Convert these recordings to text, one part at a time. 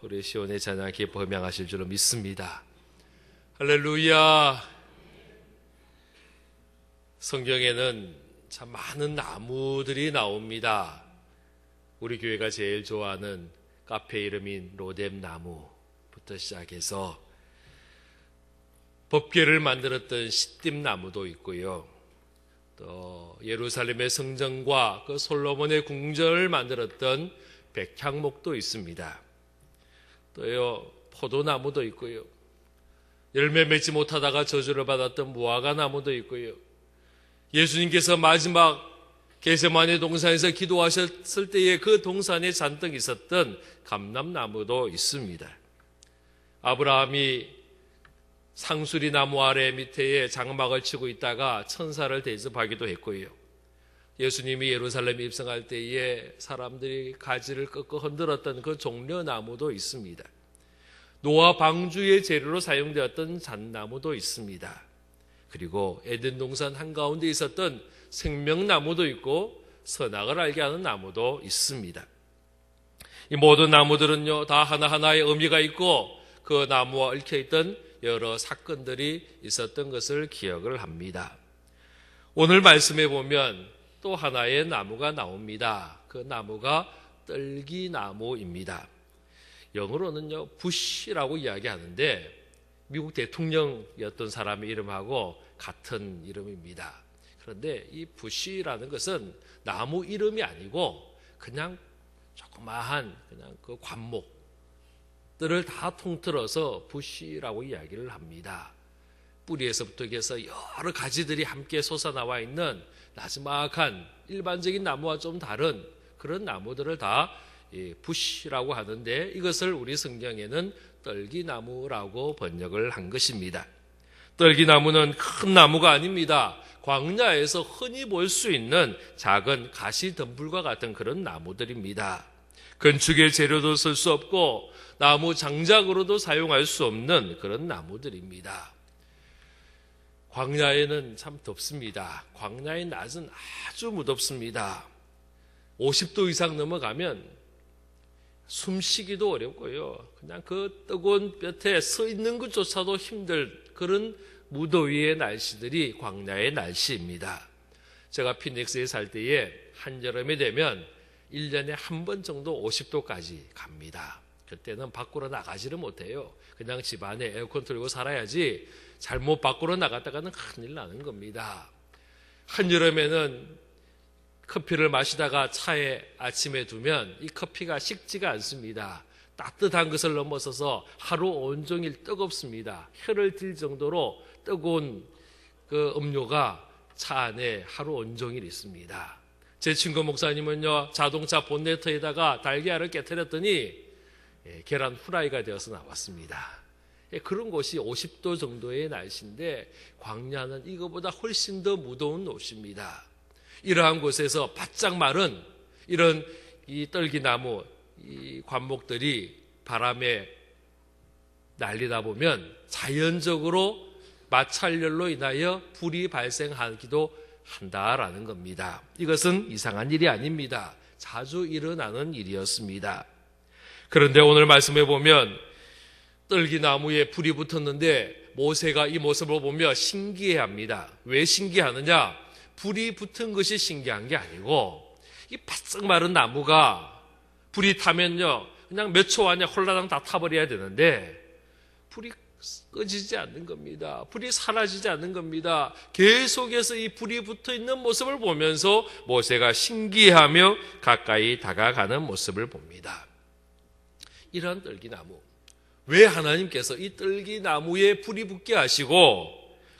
우리 시온의 찬양 기뻐 음양하실 줄로 믿습니다. 할렐루야. 성경에는 참 많은 나무들이 나옵니다. 우리 교회가 제일 좋아하는 카페 이름인 로뎀나무부터 시작해서 법궤를 만들었던 시딤나무도 있고요. 또 예루살렘의 성전과 그 솔로몬의 궁전을 만들었던 백향목도 있습니다. 또요 포도나무도 있고요. 열매 맺지 못하다가 저주를 받았던 무화과 나무도 있고요. 예수님께서 마지막 겟세마네 동산에서 기도하셨을 때에 그 동산에 잔뜩 있었던 감람나무도 있습니다. 아브라함이 상수리 나무 아래 밑에 장막을 치고 있다가 천사를 대접하기도 했고요. 예수님이 예루살렘에 입성할 때에 사람들이 가지를 꺾어 흔들었던 그 종려나무도 있습니다. 노아 방주의 재료로 사용되었던 잣나무도 있습니다. 그리고 에덴 동산 한가운데 있었던 생명나무도 있고 선악을 알게 하는 나무도 있습니다. 이 모든 나무들은요 다 하나하나의 의미가 있고 그 나무와 얽혀있던 여러 사건들이 있었던 것을 기억을 합니다. 오늘 말씀에 보면 또 하나의 나무가 나옵니다. 그 나무가 떨기나무입니다. 영어로는요 부시라고 이야기하는데 미국 대통령이었던 사람의 이름하고 같은 이름입니다. 그런데 이 부시라는 것은 나무 이름이 아니고 그냥 조그마한 그냥 그 관목들을 다 통틀어서 부시라고 이야기를 합니다. 뿌리에서부터 해서 여러 가지들이 함께 솟아나와 있는 나지막한 일반적인 나무와 좀 다른 그런 나무들을 다 부시라고 하는데 이것을 우리 성경에는 떨기나무라고 번역을 한 것입니다. 떨기나무는 큰 나무가 아닙니다. 광야에서 흔히 볼 수 있는 작은 가시덤불과 같은 그런 나무들입니다. 건축의 재료도 쓸 수 없고 나무 장작으로도 사용할 수 없는 그런 나무들입니다. 광야에는 참 덥습니다. 광야의 낮은 아주 무덥습니다. 50도 이상 넘어가면 숨쉬기도 어렵고요. 그냥 그 뜨거운 볕에 서 있는 것조차도 힘들 그런 무더위의 날씨들이 광야의 날씨입니다. 제가 피닉스에 살 때에 한여름이 되면 1년에 한 번 정도 50도까지 갑니다. 그때는 밖으로 나가지를 못해요. 그냥 집 안에 에어컨 틀고 살아야지 잘못 밖으로 나갔다가는 큰일 나는 겁니다. 한여름에는 커피를 마시다가 차에 아침에 두면 이 커피가 식지가 않습니다. 따뜻한 것을 넘어서서 하루 온종일 뜨겁습니다. 혀를 들 정도로 뜨거운 그 음료가 차 안에 하루 온종일 있습니다. 제 친구 목사님은요 자동차 본네트에다가 달걀을 깨트렸더니 계란 후라이가 되어서 나왔습니다. 그런 곳이 50도 정도의 날씨인데 광야는 이거보다 훨씬 더 무더운 곳입니다. 이러한 곳에서 바짝 마른 이런 이 떨기나무 이 관목들이 바람에 날리다 보면 자연적으로 마찰열로 인하여 불이 발생하기도 한다라는 겁니다. 이것은 이상한 일이 아닙니다. 자주 일어나는 일이었습니다. 그런데 오늘 말씀해 보면 떨기나무에 불이 붙었는데 모세가 이 모습을 보며 신기해합니다. 왜 신기하느냐? 불이 붙은 것이 신기한 게 아니고 이 바싹 마른 나무가 불이 타면요 그냥 몇 초 안에 홀라당 다 타버려야 되는데 불이 꺼지지 않는 겁니다. 불이 사라지지 않는 겁니다. 계속해서 이 불이 붙어 있는 모습을 보면서 모세가 신기하며 가까이 다가가는 모습을 봅니다. 이러한 떨기나무, 왜 하나님께서 이 떨기나무에 불이 붙게 하시고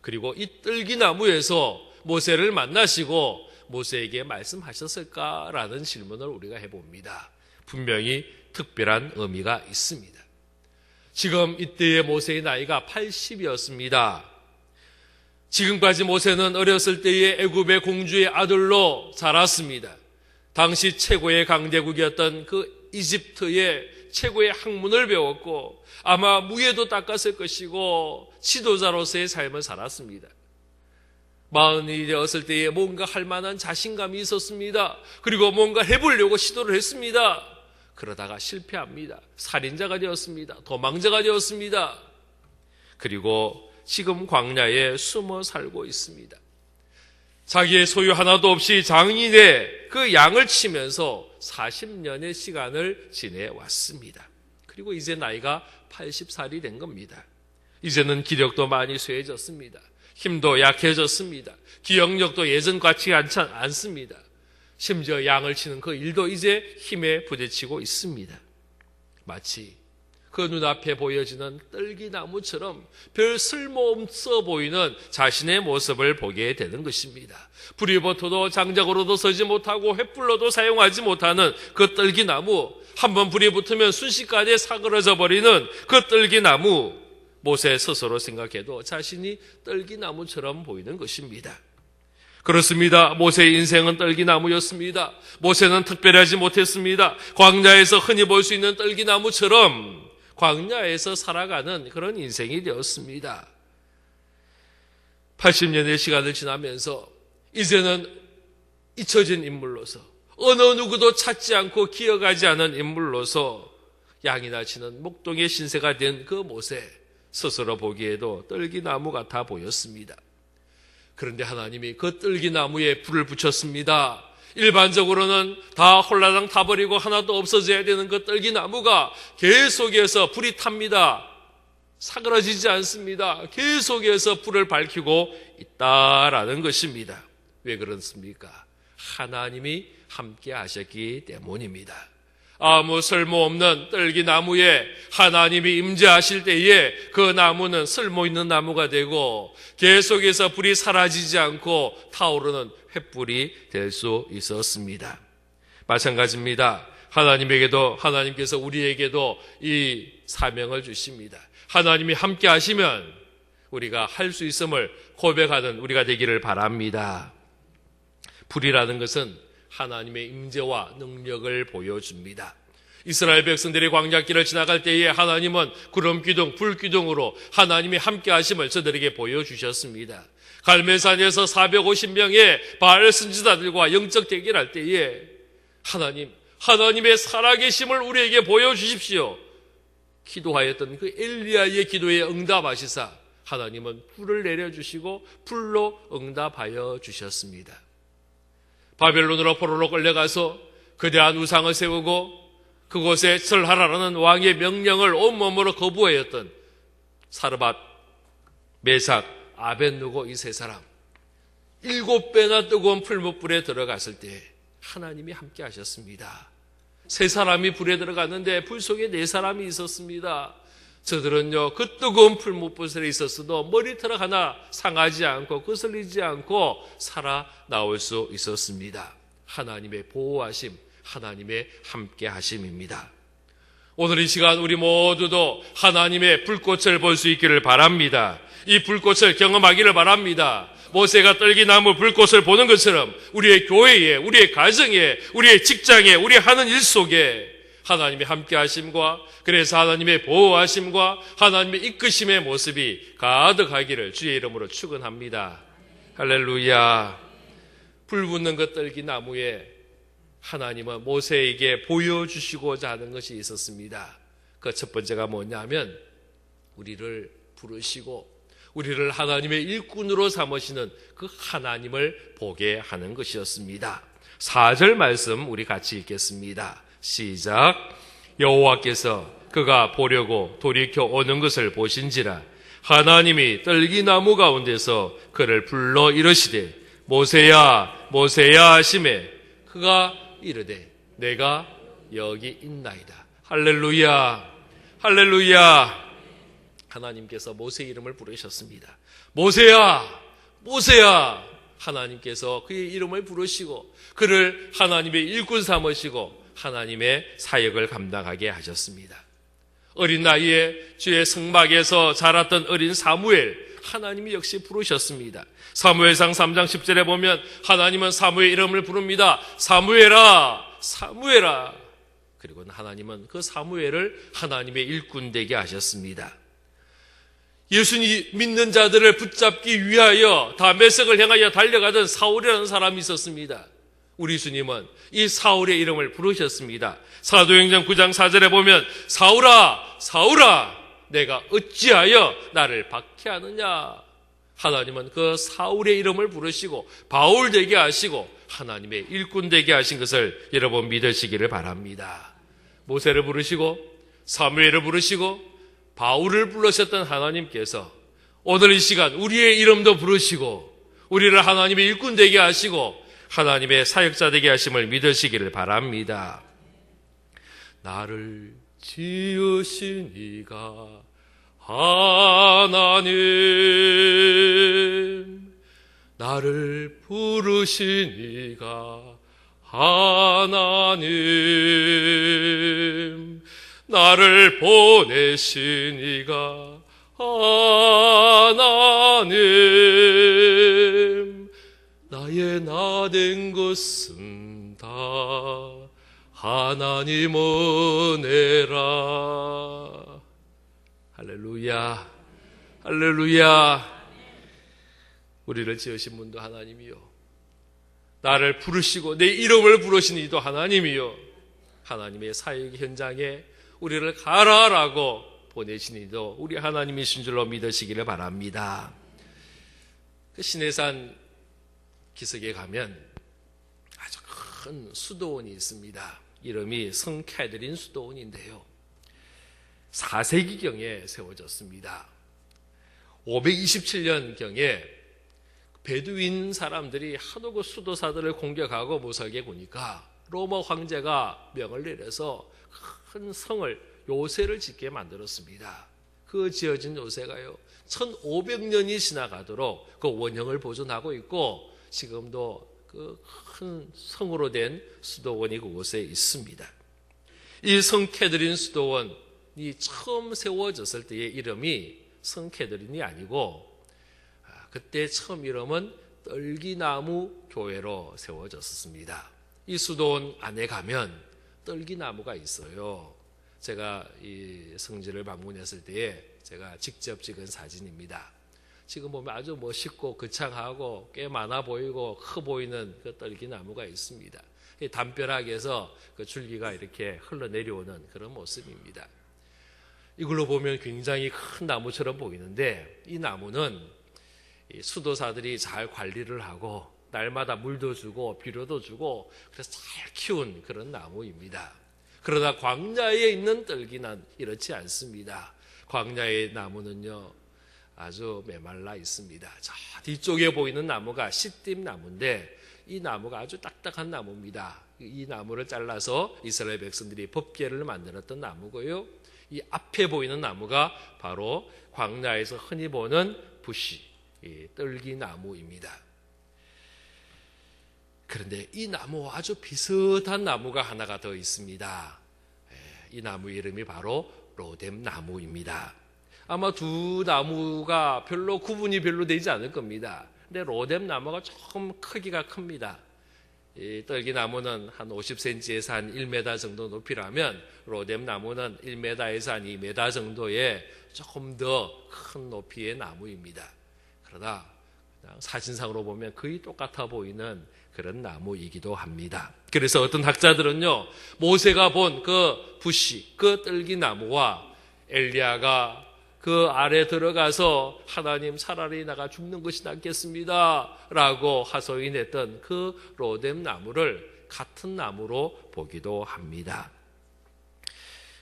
그리고 이 떨기나무에서 모세를 만나시고 모세에게 말씀하셨을까라는 질문을 우리가 해봅니다. 분명히 특별한 의미가 있습니다. 지금 이때의 모세의 나이가 80이었습니다. 지금까지 모세는 어렸을 때의 애굽의 공주의 아들로 자랐습니다. 당시 최고의 강대국이었던 그 이집트의 최고의 학문을 배웠고 아마 무예도 닦았을 것이고 지도자로서의 삶을 살았습니다. 40이 되었을 때에 뭔가 할 만한 자신감이 있었습니다. 그리고 뭔가 해보려고 시도를 했습니다. 그러다가 실패합니다. 살인자가 되었습니다. 도망자가 되었습니다. 그리고 지금 광야에 숨어 살고 있습니다. 자기의 소유 하나도 없이 장인의 그 양을 치면서 40년의 시간을 지내왔습니다. 그리고 이제 나이가 80살이 된 겁니다. 이제는 기력도 많이 쇠해졌습니다. 힘도 약해졌습니다. 기억력도 예전 같지 않습니다. 심지어 양을 치는 그 일도 이제 힘에 부딪히고 있습니다. 마치 그 눈앞에 보여지는 떨기나무처럼 별 쓸모없어 보이는 자신의 모습을 보게 되는 것입니다. 불이 붙어도 장작으로도 서지 못하고 횃불로도 사용하지 못하는 그 떨기나무, 한번 불이 붙으면 순식간에 사그러져 버리는 그 떨기나무, 모세 스스로 생각해도 자신이 떨기나무처럼 보이는 것입니다. 그렇습니다. 모세의 인생은 떨기나무였습니다. 모세는 특별하지 못했습니다. 광야에서 흔히 볼 수 있는 떨기나무처럼 광야에서 살아가는 그런 인생이 되었습니다. 80년의 시간을 지나면서 이제는 잊혀진 인물로서, 어느 누구도 찾지 않고 기억하지 않은 인물로서 양이나 치는 목동의 신세가 된 그 모세, 스스로 보기에도 떨기나무 같아 보였습니다. 그런데 하나님이 그 떨기나무에 불을 붙였습니다. 일반적으로는 다 홀라당 타버리고 하나도 없어져야 되는 그 떨기나무가 계속해서 불이 탑니다. 사그러지지 않습니다. 계속해서 불을 밝히고 있다라는 것입니다. 왜 그렇습니까? 하나님이 함께 하셨기 때문입니다. 아무 쓸모없는 떨기나무에 하나님이 임재하실 때에 그 나무는 쓸모있는 나무가 되고 계속해서 불이 사라지지 않고 타오르는 횃불이 될 수 있었습니다. 마찬가지입니다. 하나님께서 우리에게도 이 사명을 주십니다. 하나님이 함께 하시면 우리가 할 수 있음을 고백하는 우리가 되기를 바랍니다. 불이라는 것은 하나님의 임재와 능력을 보여줍니다. 이스라엘 백성들이 광야길을 지나갈 때에 하나님은 구름 기둥, 불 기둥으로 하나님이 함께 하심을 저들에게 보여주셨습니다. 갈멜산에서 450명의 바알 선지자들과 영적 대결할 때에 하나님의 살아계심을 우리에게 보여주십시오. 기도하였던 그 엘리야의 기도에 응답하시사 하나님은 불을 내려주시고 불로 응답하여 주셨습니다. 바벨론으로 포로로 끌려가서 거대한 우상을 세우고 그곳에 절하라는 왕의 명령을 온몸으로 거부하였던 사르밧, 메삭, 아벳느고 이 세 사람 7배나 뜨거운 풀무불에 들어갔을 때 하나님이 함께 하셨습니다. 세 사람이 불에 들어갔는데 불 속에 4사람이 있었습니다. 저들은요 그 뜨거운 풀무불에 있었어도 머리털 하나 상하지 않고 거슬리지 않고 살아나올 수 있었습니다. 하나님의 보호하심, 하나님의 함께하심입니다. 오늘 이 시간 우리 모두도 하나님의 불꽃을 볼 수 있기를 바랍니다. 이 불꽃을 경험하기를 바랍니다. 모세가 떨기나무 불꽃을 보는 것처럼 우리의 교회에, 우리의 가정에, 우리의 직장에, 우리 하는 일 속에 하나님의 함께하심과 그래서 하나님의 보호하심과 하나님의 이끄심의 모습이 가득하기를 주의 이름으로 축원합니다. 할렐루야. 불 붙는 그 떨기나무에 하나님은 모세에게 보여주시고자 하는 것이 있었습니다. 그 첫 번째가 뭐냐면 우리를 부르시고 우리를 하나님의 일꾼으로 삼으시는 그 하나님을 보게 하는 것이었습니다. 4절 말씀 우리 같이 읽겠습니다. 시작. 여호와께서 그가 보려고 돌이켜 오는 것을 보신지라 하나님이 떨기나무 가운데서 그를 불러 이르시되 모세야 모세야 하시매 그가 이르되 내가 여기 있나이다. 할렐루야. 할렐루야. 하나님께서 모세 이름을 부르셨습니다. 모세야 모세야. 하나님께서 그의 이름을 부르시고 그를 하나님의 일꾼 삼으시고 하나님의 사역을 감당하게 하셨습니다. 어린 나이에 주의 성막에서 자랐던 어린 사무엘 하나님이 역시 부르셨습니다. 사무엘상 3장 10절에 보면 하나님은 사무엘 이름을 부릅니다. 사무엘아 사무엘아. 그리고 하나님은 그 사무엘을 하나님의 일꾼 되게 하셨습니다. 예수님 믿는 자들을 붙잡기 위하여 다메섹을 향하여 달려가던 사울이라는 사람이 있었습니다. 우리 주님은 이 사울의 이름을 부르셨습니다. 사도행전 9장 4절에 보면 사울아 사울아 내가 어찌하여 나를 박해하느냐. 하나님은 그 사울의 이름을 부르시고 바울 되게 하시고 하나님의 일꾼 되게 하신 것을 여러분 믿으시기를 바랍니다. 모세를 부르시고 사무엘을 부르시고 바울을 불러셨던 하나님께서 오늘 이 시간 우리의 이름도 부르시고 우리를 하나님의 일꾼 되게 하시고 하나님의 사역자 되게 하심을 믿으시기를 바랍니다. 나를 지으신 이가 하나님, 나를 부르신 이가 하나님, 나를 보내신 이가 하나님, 나의 나 된 것은 다 하나님 은혜라. 할렐루야, 할렐루야. 우리를 지으신 분도 하나님이요, 나를 부르시고 내 이름을 부르신 이도 하나님이요, 하나님의 사역 현장에 우리를 가라라고 보내신 이도 우리 하나님이신 줄로 믿으시기를 바랍니다. 그 시내산 기슭에 가면 아주 큰 수도원이 있습니다. 이름이 성 캐드린 수도원인데요, 4세기경에 세워졌습니다. 527년경에 베두인 사람들이 하도 그 수도사들을 공격하고 무서게 구니까 로마 황제가 명을 내려서 큰 성을, 요새를 짓게 만들었습니다. 그 지어진 요새가요 1500년이 지나가도록 그 원형을 보존하고 있고 지금도 그 큰 성으로 된 수도원이 그곳에 있습니다. 이 성 캐드린 수도원이 처음 세워졌을 때의 이름이 성 캐드린이 아니고 그때 처음 이름은 떨기나무 교회로 세워졌습니다. 이 수도원 안에 가면 떨기나무가 있어요. 제가 이 성지를 방문했을 때에 제가 직접 찍은 사진입니다. 지금 보면 아주 멋있고 거창하고 꽤 많아 보이고 커 보이는 그 떨기나무가 있습니다. 담벼락에서 그 줄기가 이렇게 흘러내려오는 그런 모습입니다. 이걸로 보면 굉장히 큰 나무처럼 보이는데 이 나무는 수도사들이 잘 관리를 하고 날마다 물도 주고 비료도 주고 그래서 잘 키운 그런 나무입니다. 그러나 광야에 있는 떨기는 이렇지 않습니다. 광야의 나무는요 아주 메말라 있습니다. 저 뒤쪽에 보이는 나무가 시띠나무인데 이 나무가 아주 딱딱한 나무입니다. 이 나무를 잘라서 이스라엘 백성들이 법궤를 만들었던 나무고요, 이 앞에 보이는 나무가 바로 광야에서 흔히 보는 부시, 떨기나무입니다. 그런데 이 나무와 아주 비슷한 나무가 하나가 더 있습니다. 이 나무 이름이 바로 로뎀나무입니다. 아마 두 나무가 별로 구분이 별로 되지 않을 겁니다. 근데 로뎀나무가 조금 크기가 큽니다. 이 떨기나무는 한 50cm에서 한 1m 정도 높이라면 로뎀나무는 1m에서 한 2m 정도의 조금 더 큰 높이의 나무입니다. 그러나 그냥 사진상으로 보면 거의 똑같아 보이는 그런 나무이기도 합니다. 그래서 어떤 학자들은요, 모세가 본 그 부시, 그 떨기나무와 엘리야가 그 아래 들어가서 하나님 차라리 나가 죽는 것이 낫겠습니다 라고 하소연했던 그 로뎀나무를 같은 나무로 보기도 합니다.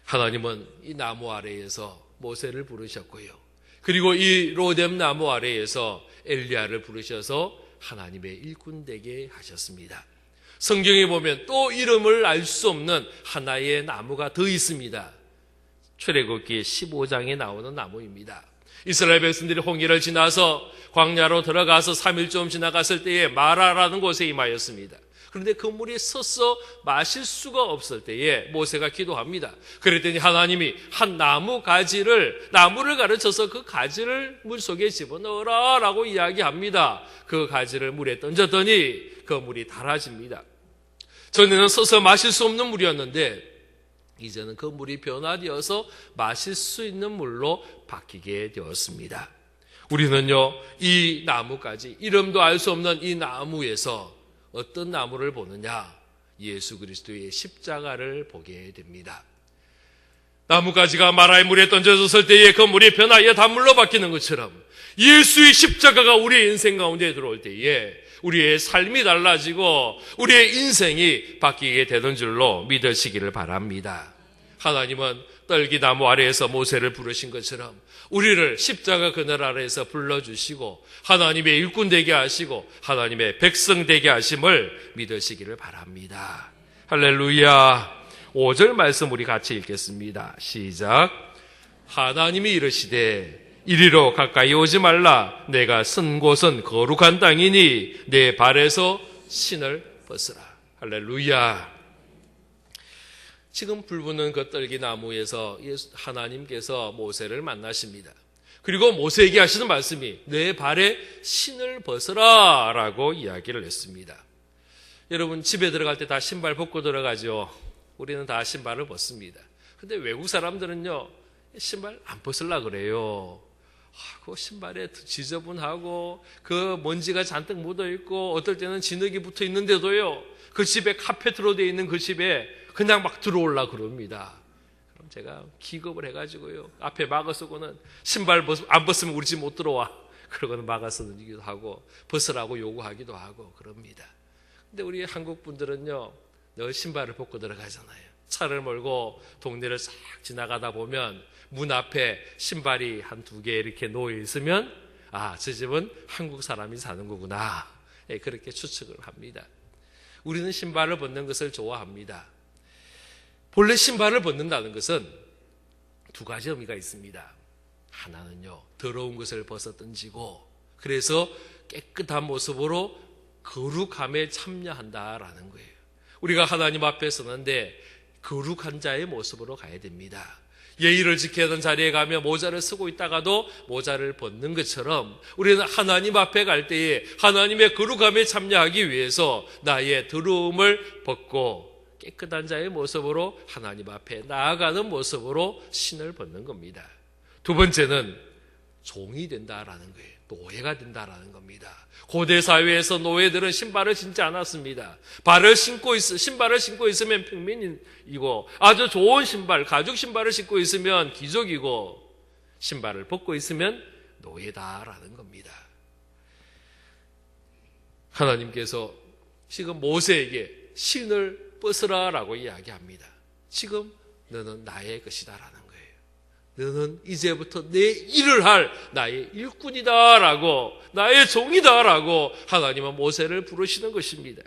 하나님은 이 나무 아래에서 모세를 부르셨고요, 그리고 이 로뎀나무 아래에서 엘리야를 부르셔서 하나님의 일꾼 되게 하셨습니다. 성경에 보면 또 이름을 알 수 없는 하나의 나무가 더 있습니다. 출애굽기 15장에 나오는 나무입니다. 이스라엘 백성들이 홍해를 지나서 광야로 들어가서 3일쯤 지나갔을 때에 마라라는 곳에 임하였습니다. 그런데 그 물이 서서 마실 수가 없을 때에 모세가 기도합니다. 그랬더니 하나님이 한 나무를 가르쳐서 그 가지를 물속에 집어넣어라 라고 이야기합니다. 그 가지를 물에 던졌더니 그 물이 달아집니다. 전에는 서서 마실 수 없는 물이었는데 이제는 그 물이 변화되어서 마실 수 있는 물로 바뀌게 되었습니다. 우리는요, 이 나무까지, 이름도 알 수 없는 이 나무에서 어떤 나무를 보느냐? 예수 그리스도의 십자가를 보게 됩니다. 나뭇가지가 마라의 물에 던져졌을 때에 그 물이 변하여 단물로 바뀌는 것처럼 예수의 십자가가 우리의 인생 가운데 들어올 때에 우리의 삶이 달라지고 우리의 인생이 바뀌게 되는 줄로 믿으시기를 바랍니다. 하나님은 떨기나무 아래에서 모세를 부르신 것처럼 우리를 십자가 그늘 아래에서 불러주시고 하나님의 일꾼 되게 하시고 하나님의 백성 되게 하심을 믿으시기를 바랍니다. 할렐루야. 5절 말씀 우리 같이 읽겠습니다. 시작. 하나님이 이르시되 이리로 가까이 오지 말라. 내가 선 곳은 거룩한 땅이니 내 발에서 신을 벗으라. 할렐루야. 지금 불붙는 그 떨기나무에서 하나님께서 모세를 만나십니다. 그리고 모세에게 하시는 말씀이 내 발에 신을 벗으라 라고 이야기를 했습니다. 여러분 집에 들어갈 때 다 신발 벗고 들어가죠. 우리는 다 신발을 벗습니다. 근데 외국 사람들은요 신발 안 벗으려고 그래요. 그 신발에 지저분하고 그 먼지가 잔뜩 묻어있고 어떨 때는 진흙이 붙어 있는데도요 그 집에 카페트로 되어 있는 그 집에 그냥 막 들어오려고 그럽니다. 그럼 제가 기겁을 해가지고요 앞에 막아서고는 신발 안 벗으면 우리 집 못 들어와 그러고는 막아서기도 하고 벗으라고 요구하기도 하고 그럽니다. 근데 우리 한국 분들은요 늘 신발을 벗고 들어가잖아요. 차를 몰고 동네를 싹 지나가다 보면 문 앞에 신발이 한 두 개 이렇게 놓여 있으면 아, 저 집은 한국 사람이 사는 거구나. 그렇게 추측을 합니다. 우리는 신발을 벗는 것을 좋아합니다. 본래 신발을 벗는다는 것은 두 가지 의미가 있습니다. 하나는요, 더러운 것을 벗어 던지고 그래서 깨끗한 모습으로 거룩함에 참여한다라는 거예요. 우리가 하나님 앞에 서는데 거룩한 자의 모습으로 가야 됩니다. 예의를 지켜야 하는 자리에 가면 모자를 쓰고 있다가도 모자를 벗는 것처럼 우리는 하나님 앞에 갈 때에 하나님의 거룩함에 참여하기 위해서 나의 더러움을 벗고 깨끗한 자의 모습으로 하나님 앞에 나아가는 모습으로 신을 벗는 겁니다. 두 번째는 종이 된다라는 거예요. 노예가 된다라는 겁니다. 고대 사회에서 노예들은 신발을 신지 않았습니다. 신발을 신고 있으면 평민이고 아주 좋은 신발, 가죽 신발을 신고 있으면 귀족이고 신발을 벗고 있으면 노예다라는 겁니다. 하나님께서 지금 모세에게 신을 벗으라라고 이야기합니다. 지금 너는 나의 것이다라는 거예요. 너는 이제부터 내 일을 할 나의 일꾼이다라고 나의 종이다라고 하나님은 모세를 부르시는 것입니다.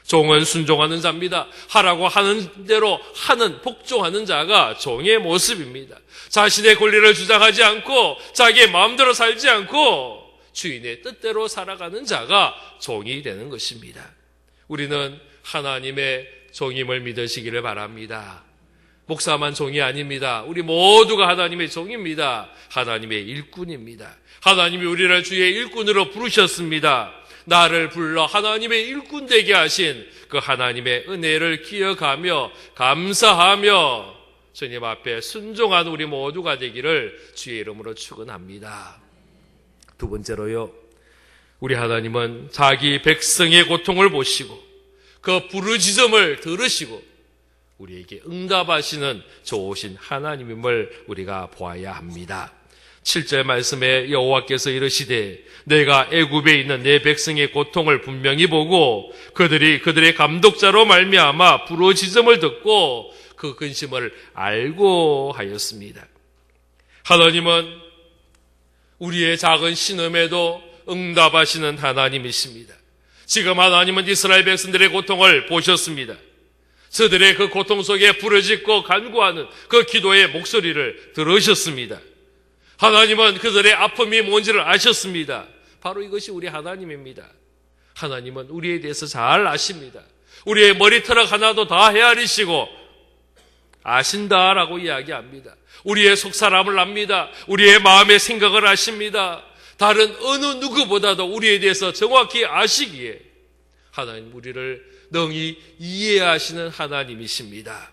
종은 순종하는 자입니다. 하라고 하는 대로 하는 복종하는 자가 종의 모습입니다. 자신의 권리를 주장하지 않고 자기의 마음대로 살지 않고 주인의 뜻대로 살아가는 자가 종이 되는 것입니다. 우리는 하나님의 종임을 믿으시기를 바랍니다. 목사만 종이 아닙니다. 우리 모두가 하나님의 종입니다. 하나님의 일꾼입니다. 하나님이 우리를 주의 일꾼으로 부르셨습니다. 나를 불러 하나님의 일꾼 되게 하신 그 하나님의 은혜를 기억하며 감사하며 주님 앞에 순종한 우리 모두가 되기를 주의 이름으로 축원합니다. 두 번째로요, 우리 하나님은 자기 백성의 고통을 보시고 그 부르짖음을 들으시고 우리에게 응답하시는 좋으신 하나님임을 우리가 보아야 합니다. 7절 말씀에 여호와께서 이르시되 내가 애굽에 있는 내 백성의 고통을 분명히 보고 그들의 감독자로 말미암아 부르짖음을 듣고 그 근심을 알고 하였습니다. 하나님은 우리의 작은 신음에도 응답하시는 하나님이십니다. 지금 하나님은 이스라엘 백성들의 고통을 보셨습니다. 저들의 그 고통 속에 부르짖고 간구하는 그 기도의 목소리를 들으셨습니다. 하나님은 그들의 아픔이 뭔지를 아셨습니다. 바로 이것이 우리 하나님입니다. 하나님은 우리에 대해서 잘 아십니다. 우리의 머리털 하나도 다 헤아리시고 아신다라고 이야기합니다. 우리의 속사람을 압니다. 우리의 마음의 생각을 아십니다. 다른 어느 누구보다도 우리에 대해서 정확히 아시기에 하나님 우리를 능히 이해하시는 하나님이십니다.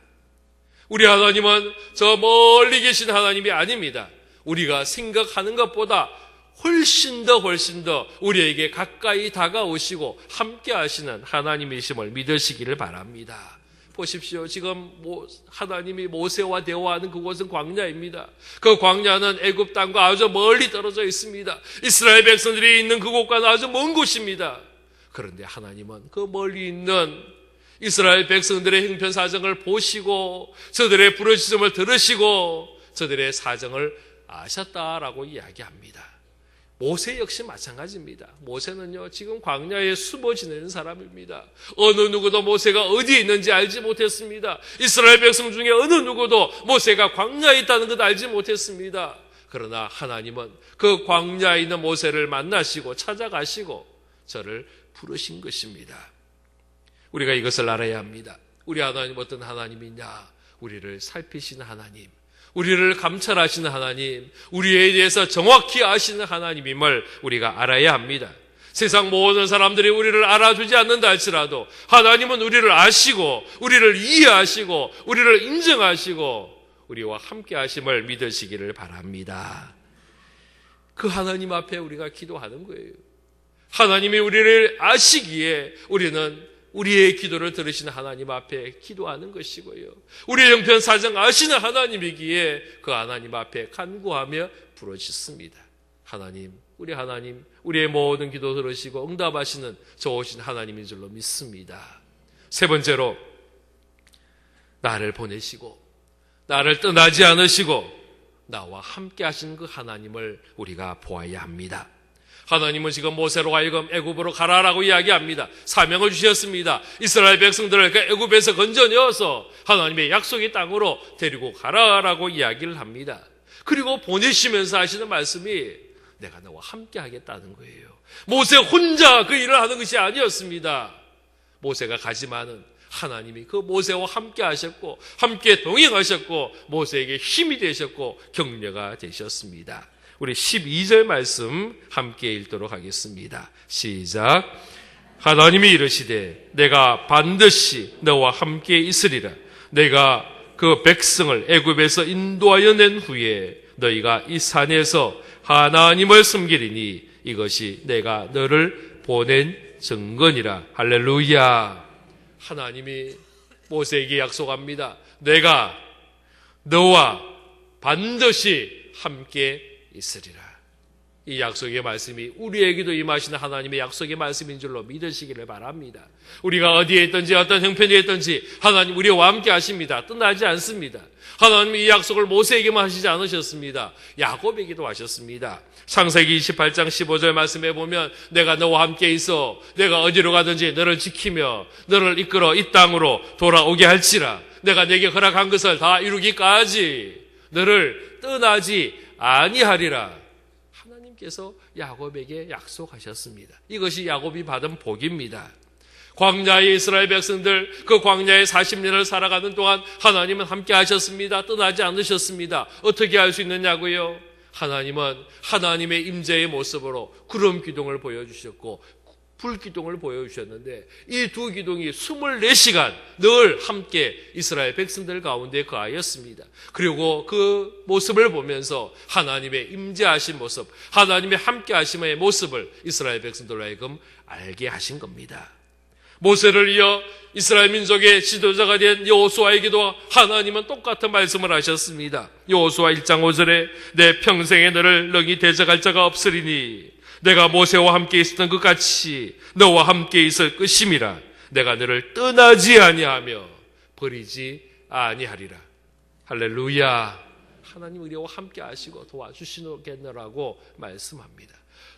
우리 하나님은 저 멀리 계신 하나님이 아닙니다. 우리가 생각하는 것보다 훨씬 더 우리에게 가까이 다가오시고 함께 하시는 하나님이심을 믿으시기를 바랍니다. 보십시오. 지금 하나님이 모세와 대화하는 그곳은 광야입니다. 그 광야는 애굽 땅과 아주 멀리 떨어져 있습니다. 이스라엘 백성들이 있는 그곳과는 아주 먼 곳입니다. 그런데 하나님은 그 멀리 있는 이스라엘 백성들의 형편사정을 보시고 저들의 부르짖음을 들으시고 저들의 사정을 아셨다라고 이야기합니다. 모세 역시 마찬가지입니다. 모세는요, 지금 광야에 숨어 지내는 사람입니다. 어느 누구도 모세가 어디에 있는지 알지 못했습니다. 이스라엘 백성 중에 어느 누구도 모세가 광야에 있다는 것 알지 못했습니다. 그러나 하나님은 그 광야에 있는 모세를 만나시고 찾아가시고 저를 부르신 것입니다. 우리가 이것을 알아야 합니다. 우리 하나님 어떤 하나님이냐? 우리를 살피시는 하나님, 우리를 감찰하시는 하나님, 우리에 대해서 정확히 아시는 하나님임을 우리가 알아야 합니다. 세상 모든 사람들이 우리를 알아주지 않는다 할지라도 하나님은 우리를 아시고 우리를 이해하시고 우리를 인정하시고 우리와 함께 하심을 믿으시기를 바랍니다. 그 하나님 앞에 우리가 기도하는 거예요. 하나님이 우리를 아시기에 우리는 우리의 기도를 들으시는 하나님 앞에 기도하는 것이고요. 우리의 형편 사정 아시는 하나님이기에 그 하나님 앞에 간구하며 부르짖습니다. 하나님, 우리의 모든 기도 들으시고 응답하시는 좋으신 하나님인 줄로 믿습니다. 세 번째로, 나를 보내시고 나를 떠나지 않으시고 나와 함께 하신 그 하나님을 우리가 보아야 합니다. 하나님은 지금 모세로 하여금 애굽으로 가라라고 이야기합니다. 사명을 주셨습니다. 이스라엘 백성들을 그 애굽에서 건져내어서 하나님의 약속의 땅으로 데리고 가라라고 이야기를 합니다. 그리고 보내시면서 하시는 말씀이 내가 너와 함께 하겠다는 거예요. 모세 혼자 그 일을 하는 것이 아니었습니다. 모세가 가지만은 하나님이 그 모세와 함께 하셨고 함께 동행하셨고 모세에게 힘이 되셨고 격려가 되셨습니다. 우리 12절 말씀 함께 읽도록 하겠습니다. 시작. 하나님이 이르시되 내가 반드시 너와 함께 있으리라. 내가 그 백성을 애굽에서 인도하여 낸 후에 너희가 이 산에서 하나님을 섬기리니 이것이 내가 너를 보낸 증거니라. 할렐루야. 하나님이 모세에게 약속합니다. 내가 너와 반드시 함께 있으리라. 이 약속의 말씀이 우리에게도 임하시는 하나님의 약속의 말씀인 줄로 믿으시기를 바랍니다. 우리가 어디에 있든지 어떤 형편에 있든지 하나님 우리와 함께 하십니다. 떠나지 않습니다. 하나님이 이 약속을 모세에게만 하시지 않으셨습니다. 야곱에게도 하셨습니다. 창세기 28장 15절 말씀에 보면 내가 너와 함께 있어 내가 어디로 가든지 너를 지키며 너를 이끌어 이 땅으로 돌아오게 할지라. 내가 내게 허락한 것을 다 이루기까지 너를 떠나지 아니하리라. 하나님께서 야곱에게 약속하셨습니다. 이것이 야곱이 받은 복입니다. 광야의 이스라엘 백성들 그 광야의 40년을 살아가는 동안 하나님은 함께 하셨습니다. 떠나지 않으셨습니다. 어떻게 할 수 있느냐고요? 하나님은 하나님의 임재의 모습으로 구름 기둥을 보여주셨고 불기둥을 보여주셨는데 이 두 기둥이 24시간 늘 함께 이스라엘 백성들 가운데 거하였습니다. 그리고 그 모습을 보면서 하나님의 임재하신 모습, 하나님의 함께하심의 모습을 이스라엘 백성들로 하여금 알게 하신 겁니다. 모세를 이어 이스라엘 민족의 지도자가 된 여호수아에게도 하나님은 똑같은 말씀을 하셨습니다. 여호수아 1장 5절에 내 평생에 너를 능히 대적할 자가 없으리니 내가 모세와 함께 있었던 것 같이 너와 함께 있을 것임이라. 내가 너를 떠나지 아니하며 버리지 아니하리라. 할렐루야. 하나님 우리와 함께 하시고 도와주시겠노라고 말씀합니다.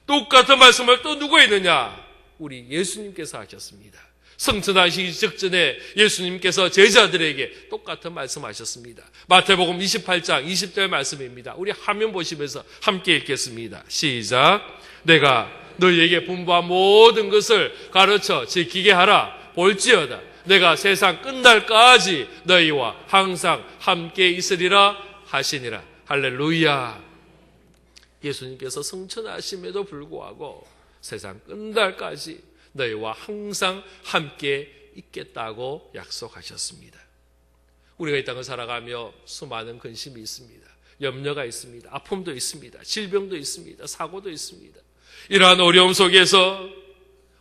똑같은 말씀을 또 누가 있느냐? 우리 예수님께서 하셨습니다. 성천하시기 직전에 예수님께서 제자들에게 똑같은 말씀하셨습니다. 마태복음 28장 20절 말씀입니다. 우리 화면 보시면서 함께 읽겠습니다. 시작. 내가 너희에게 분부한 모든 것을 가르쳐 지키게 하라. 볼지어다 내가 세상 끝날까지 너희와 항상 함께 있으리라 하시니라. 할렐루야. 예수님께서 성천하심에도 불구하고 세상 끝날까지 너희와 항상 함께 있겠다고 약속하셨습니다. 우리가 이 땅을 살아가며 수많은 근심이 있습니다. 염려가 있습니다. 아픔도 있습니다. 질병도 있습니다. 사고도 있습니다. 이러한 어려움 속에서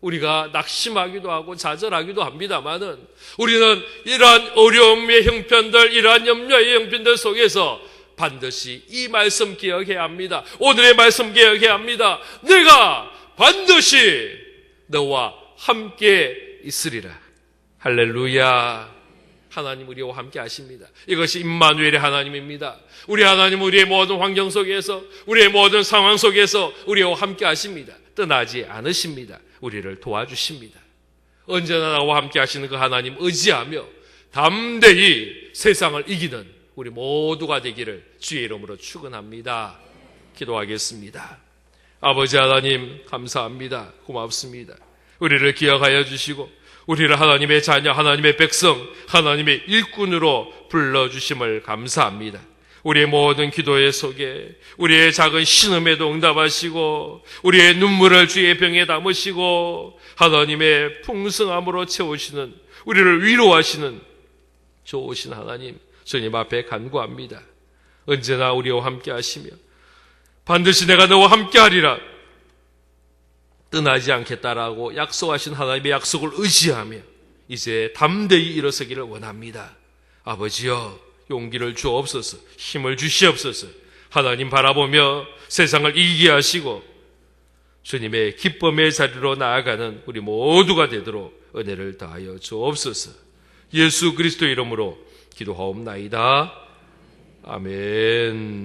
우리가 낙심하기도 하고 좌절하기도 합니다만은 우리는 이러한 어려움의 형편들, 이러한 염려의 형편들 속에서 반드시 이 말씀 기억해야 합니다. 오늘의 말씀 기억해야 합니다. 내가 반드시 너와 함께 있으리라. 할렐루야. 하나님 우리와 함께 하십니다. 이것이 임마누엘의 하나님입니다. 우리 하나님 우리의 모든 환경 속에서, 우리의 모든 상황 속에서 우리와 함께 하십니다. 떠나지 않으십니다. 우리를 도와주십니다. 언제나 나와 함께 하시는 그 하나님 의지하며 담대히 세상을 이기는 우리 모두가 되기를 주의 이름으로 축원합니다. 기도하겠습니다. 아버지 하나님 감사합니다. 고맙습니다. 우리를 기억하여 주시고 우리를 하나님의 자녀, 하나님의 백성, 하나님의 일꾼으로 불러주심을 감사합니다. 우리의 모든 기도의 속에 우리의 작은 신음에도 응답하시고 우리의 눈물을 주의 병에 담으시고 하나님의 풍성함으로 채우시는, 우리를 위로하시는 좋으신 하나님, 주님 앞에 간구합니다. 언제나 우리와 함께 하시며 반드시 내가 너와 함께 하리라, 떠나지 않겠다라고 약속하신 하나님의 약속을 의지하며 이제 담대히 일어서기를 원합니다. 아버지여, 용기를 주옵소서, 힘을 주시옵소서. 하나님 바라보며 세상을 이기게 하시고 주님의 기쁨의 자리로 나아가는 우리 모두가 되도록 은혜를 다하여 주옵소서. 예수 그리스도 이름으로 기도하옵나이다. 아멘.